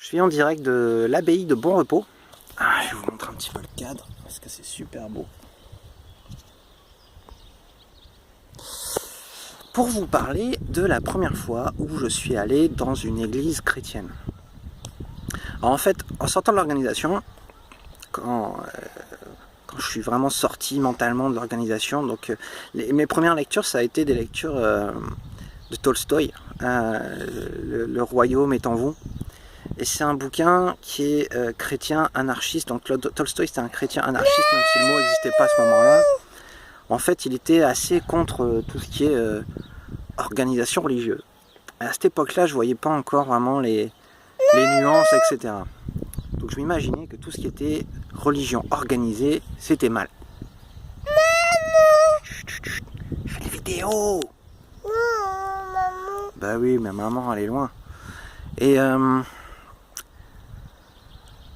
Je suis en direct de l'abbaye de Bon Repos. Je vais vous montrer un petit peu le cadre parce que c'est super beau. Pour vous parler de la première fois où je suis allé dans une église chrétienne. Alors en fait, en sortant de l'organisation, quand je suis vraiment sorti mentalement de l'organisation, donc mes premières lectures, ça a été des lectures de Tolstoï, le royaume est en vous. Et c'est un bouquin qui est chrétien anarchiste. Donc Tolstoï c'était un chrétien anarchiste, même si le mot n'existait pas à ce moment-là. En fait, il était assez contre tout ce qui est organisation religieuse. À cette époque-là, je voyais pas encore vraiment les nuances, etc. Donc je m'imaginais que tout ce qui était religion organisée, c'était mal. Chut, chut, chut. Je fais des vidéos. Bah oui, mais maman, elle est loin. Et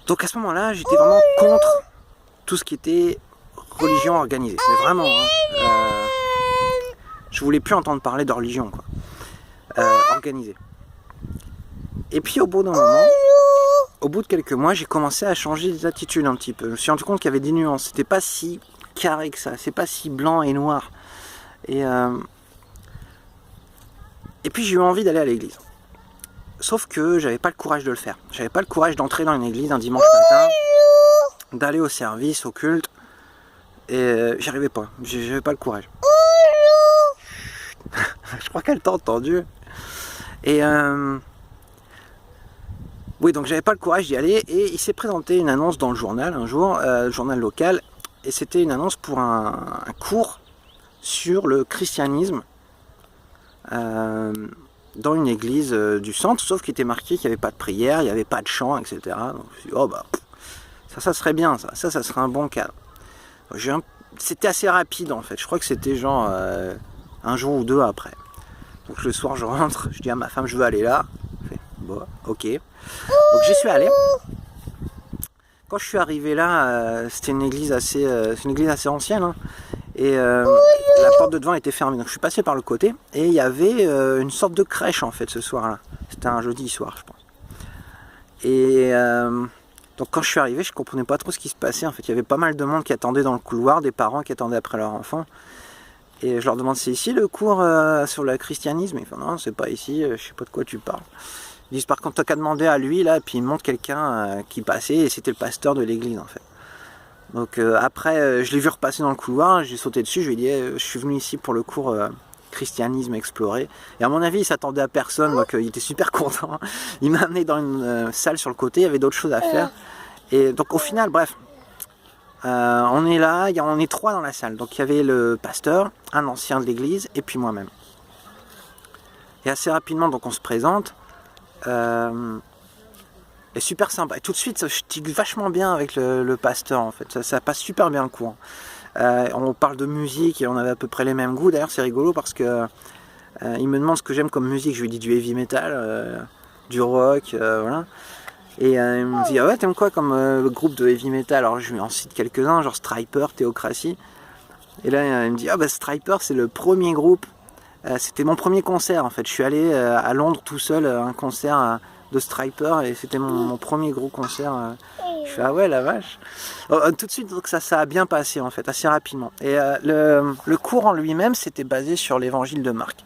donc à ce moment-là, j'étais vraiment contre tout ce qui était religion organisée. Mais vraiment, je voulais plus entendre parler de religion, quoi. Organisée. Et puis au bout d'un moment, au bout de quelques mois, j'ai commencé à changer d'attitude un petit peu. Je me suis rendu compte qu'il y avait des nuances. C'était pas si carré que ça. C'est pas si blanc et noir. Et puis j'ai eu envie d'aller à l'église. Sauf que j'avais pas le courage de le faire. J'avais pas le courage d'entrer dans une église un dimanche matin, d'aller au service, au culte. Et j'y arrivais pas. J'avais pas le courage. Je crois qu'elle t'a entendu. Et oui, donc j'avais pas le courage d'y aller. Et il s'est présenté une annonce dans le journal un jour, journal local. Et c'était une annonce pour un cours sur le christianisme. Dans une église du centre, sauf qu'il était marqué qu'il n'y avait pas de prière, il n'y avait pas de chant, etc. Donc je me suis dit, oh bah, ça serait bien, ça serait un bon cadre. C'était assez rapide en fait, je crois que c'était genre un jour ou deux après. Donc le soir je rentre, je dis à ma femme, je veux aller là. Fait, bon, ok. Donc j'y suis allé. Quand je suis arrivé là, c'était une église assez ancienne, hein. Et la porte de devant était fermée, donc je suis passé par le côté et il y avait une sorte de crèche en fait ce soir-là. C'était un jeudi soir, je pense. Et donc quand je suis arrivé, je comprenais pas trop ce qui se passait. En fait, il y avait pas mal de monde qui attendait dans le couloir, des parents qui attendaient après leur enfant. Et je leur demande, c'est ici le cours sur le christianisme? Ils font non, c'est pas ici, je sais pas de quoi tu parles. Ils disent par contre, t'as qu'à demander à lui là, puis ils montrent quelqu'un qui passait et c'était le pasteur de l'église en fait. Donc après, je l'ai vu repasser dans le couloir, j'ai sauté dessus, je lui ai dit je suis venu ici pour le cours christianisme exploré. Et à mon avis, il s'attendait à personne, donc il était super content. Il m'a amené dans une salle sur le côté, il y avait d'autres choses à faire. Et donc au final, bref, on est là, on est trois dans la salle. Donc il y avait le pasteur, un ancien de l'église, et puis moi-même. Et assez rapidement, donc on se présente. Et super sympa. Et tout de suite, je tique vachement bien avec le pasteur en fait. Ça passe super bien le cours. On parle de musique et on avait à peu près les mêmes goûts. D'ailleurs, c'est rigolo parce que il me demande ce que j'aime comme musique. Je lui dis du heavy metal, du rock, voilà. Et il me dit ah ouais, t'aimes quoi comme groupe de heavy metal? Alors je lui en cite quelques-uns, genre Stryper, Théocratie. Et là, il me dit ah bah Stryper, c'est le premier groupe. C'était mon premier concert en fait. Je suis allé à Londres tout seul à un concert de Stryper et c'était mon premier gros concert. Je fais ah ouais la vache. Tout de suite donc ça a bien passé en fait, assez rapidement. Et le cours en lui-même c'était basé sur l'évangile de Marc.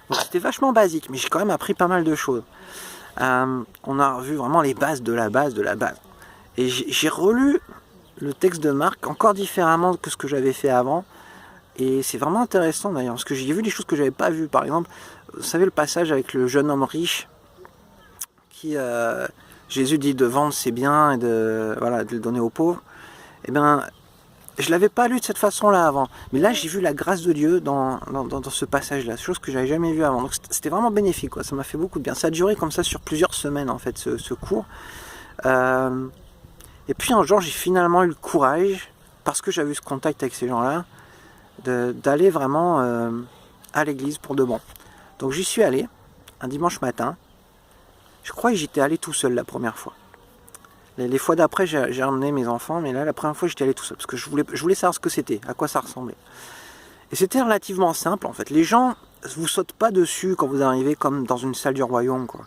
Donc c'était vachement basique, mais j'ai quand même appris pas mal de choses. On a revu vraiment les bases de la base de la base. Et j'ai relu le texte de Marc encore différemment que ce que j'avais fait avant. Et c'est vraiment intéressant d'ailleurs, parce que j'ai vu des choses que j'avais pas vues. Par exemple, vous savez le passage avec le jeune homme riche qui Jésus dit de vendre ses biens et de le donner aux pauvres. Eh bien, je l'avais pas lu de cette façon-là avant. Mais là, j'ai vu la grâce de Dieu dans ce passage-là, chose que j'avais jamais vue avant. Donc c'était vraiment bénéfique, quoi. Ça m'a fait beaucoup de bien. Ça a duré comme ça sur plusieurs semaines en fait, ce cours. Et puis un jour, j'ai finalement eu le courage, parce que j'avais eu ce contact avec ces gens-là, d'aller vraiment à l'église pour de bon. Donc j'y suis allé un dimanche matin. Je crois que j'étais allé tout seul la première fois. Les fois d'après j'ai emmené mes enfants, mais là la première fois j'étais allé tout seul parce que je voulais savoir ce que c'était, à quoi ça ressemblait. Et c'était relativement simple en fait. Les gens vous sautent pas dessus quand vous arrivez comme dans une salle du royaume, quoi.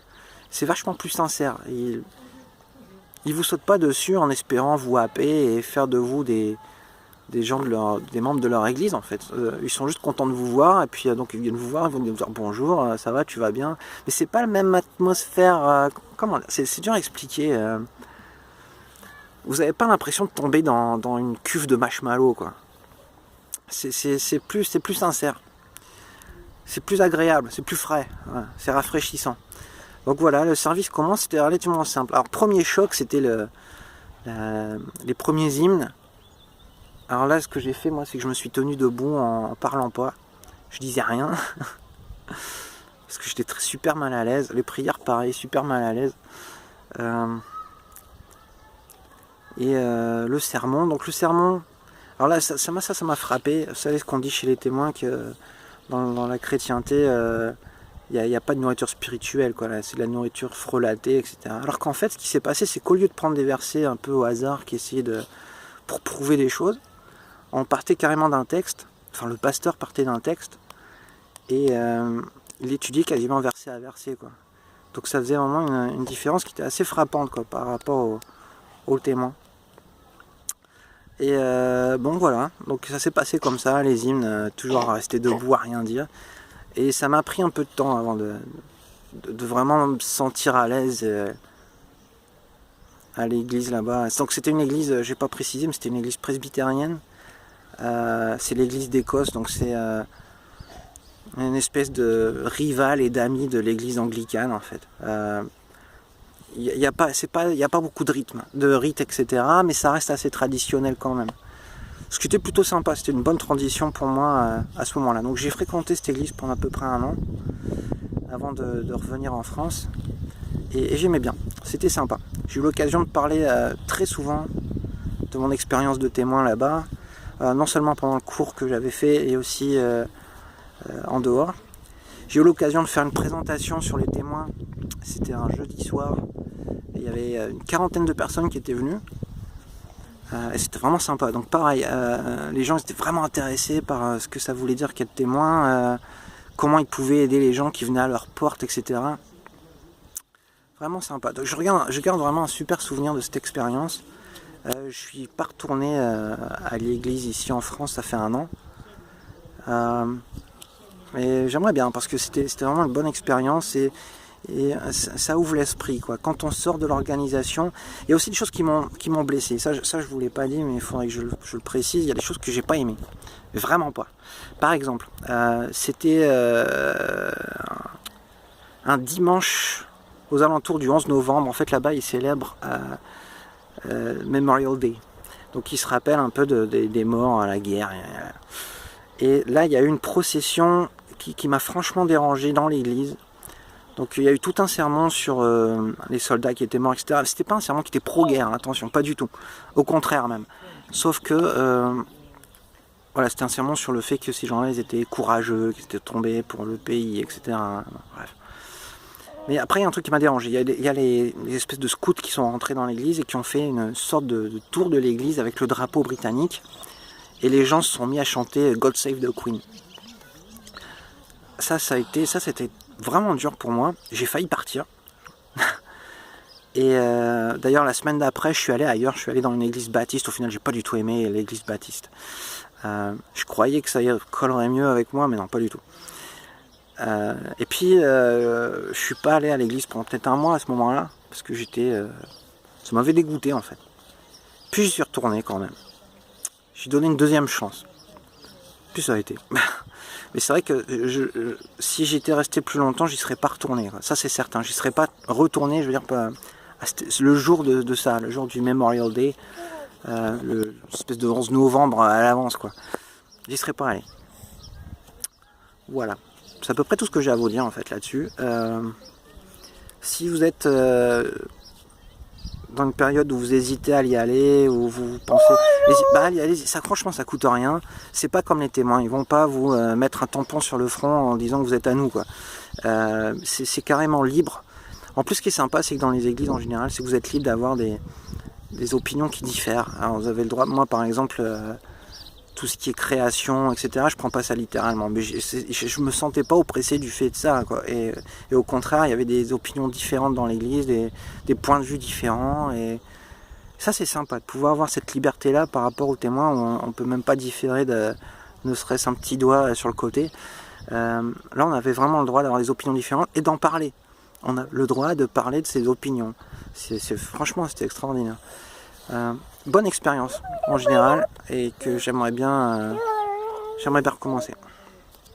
c'est vachement plus sincère. Ils vous sautent pas dessus en espérant vous happer et faire de vous des membres de leur église en fait. Ils sont juste contents de vous voir et puis donc ils viennent vous voir, ils vont vous dire bonjour, ça va, tu vas bien. Mais c'est pas la même atmosphère. C'est dur à expliquer. Vous n'avez pas l'impression de tomber dans une cuve de marshmallow quoi. C'est plus sincère. C'est plus agréable, c'est plus frais, voilà, c'est rafraîchissant. Donc voilà, le service commence, c'était relativement simple. Alors premier choc, c'était les premiers hymnes. Alors là, ce que j'ai fait, moi, c'est que je me suis tenu debout en parlant pas. Je disais rien. Parce que j'étais super mal à l'aise. Les prières, pareil, super mal à l'aise. Le sermon. Donc le sermon... Alors là, ça m'a frappé. Vous savez ce qu'on dit chez les témoins, que dans la chrétienté, il n'y a pas de nourriture spirituelle, quoi. Là, c'est de la nourriture frelatée, etc. Alors qu'en fait, ce qui s'est passé, c'est qu'au lieu de prendre des versets un peu au hasard qui essayaient pour prouver des choses, on partait carrément d'un texte, enfin le pasteur partait d'un texte, et il étudiait quasiment verset à verset, quoi. Donc ça faisait vraiment une différence qui était assez frappante, quoi, par rapport au témoin. Et bon voilà, donc ça s'est passé comme ça, les hymnes, toujours à rester debout, à rien dire. Et ça m'a pris un peu de temps avant de vraiment me sentir à l'aise à l'église là-bas. Donc c'était une église, j'ai pas précisé, mais c'était une église presbytérienne. C'est l'église d'Écosse, donc c'est une espèce de rival et d'ami de l'église anglicane en fait. Il n'y a pas beaucoup de rites, etc. Mais ça reste assez traditionnel quand même. Ce qui était plutôt sympa, c'était une bonne transition pour moi à ce moment-là. Donc j'ai fréquenté cette église pendant à peu près 1 an, avant de revenir en France. Et j'aimais bien, c'était sympa. J'ai eu l'occasion de parler très souvent de mon expérience de témoin là-bas, non seulement pendant le cours que j'avais fait, et aussi en dehors. J'ai eu l'occasion de faire une présentation sur les témoins, c'était un jeudi soir, et il y avait une 40aine de personnes qui étaient venues, et c'était vraiment sympa. Donc pareil, les gens étaient vraiment intéressés par ce que ça voulait dire qu'être témoin, comment ils pouvaient aider les gens qui venaient à leur porte, etc. Vraiment sympa. Donc je garde vraiment un super souvenir de cette expérience. Je suis pas retourné à l'église ici en France, ça fait 1 an. Mais j'aimerais bien parce que c'était vraiment une bonne expérience et ça ouvre l'esprit, quoi. Quand on sort de l'organisation, il y a aussi des choses qui m'ont blessé. Ça je vous l'ai pas dit, mais il faudrait que je le précise. Il y a des choses que j'ai pas aimées, vraiment pas. Par exemple, c'était un dimanche aux alentours du 11 novembre. En fait, là-bas, ils célèbrent Memorial Day. Donc, ils se rappellent un peu des morts à la guerre. Et là, il y a eu une procession qui m'a franchement dérangé dans l'église. Donc il y a eu tout un sermon sur les soldats qui étaient morts, etc. C'était pas un sermon qui était pro-guerre, attention, pas du tout. Au contraire même. Sauf que voilà, c'était un sermon sur le fait que ces gens-là, ils étaient courageux, qu'ils étaient tombés pour le pays, etc. Bref. Mais après, il y a un truc qui m'a dérangé. Il y a les espèces de scouts qui sont rentrés dans l'église et qui ont fait une sorte de tour de l'église avec le drapeau britannique. Et les gens se sont mis à chanter God Save the Queen. C'était vraiment dur pour moi. J'ai failli partir. Et d'ailleurs, la semaine d'après, je suis allé ailleurs. Je suis allé dans une église baptiste. Au final, j'ai pas du tout aimé l'église baptiste. Je croyais que ça collerait mieux avec moi, mais non, pas du tout. Et puis, je suis pas allé à l'église pendant peut-être 1 mois à ce moment-là, parce que ça m'avait dégoûté en fait. Puis j'y suis retourné quand même. J'ai donné une 2e chance. Puis ça a été. Mais c'est vrai que si j'étais resté plus longtemps, j'y serais pas retourné. Quoi. Ça c'est certain. J'y serais pas retourné, je veux dire, le jour de ça, le jour du Memorial Day, l'espèce de 11 novembre à l'avance, quoi. J'y serais pas allé. Voilà. C'est à peu près tout ce que j'ai à vous dire en fait là-dessus. Si vous êtes dans une période où vous hésitez à y aller, où vous pensez, allez, ça franchement ça coûte rien. C'est pas comme les témoins, ils vont pas vous mettre un tampon sur le front en disant que vous êtes à nous, quoi. C'est carrément libre. En plus, ce qui est sympa, c'est que dans les églises en général, c'est que vous êtes libre d'avoir des opinions qui diffèrent. Alors, vous avez le droit, moi par exemple, tout ce qui est création, etc. Je prends pas ça littéralement, mais je me sentais pas oppressé du fait de ça, quoi. Et au contraire, il y avait des opinions différentes dans l'église, des points de vue différents, et ça c'est sympa de pouvoir avoir cette liberté-là par rapport aux témoins, où on peut même pas différer de ne serait-ce un petit doigt sur le côté. Là, on avait vraiment le droit d'avoir des opinions différentes et d'en parler. On a le droit de parler de ses opinions. Franchement, c'était extraordinaire. Bonne expérience en général, et que j'aimerais bien recommencer.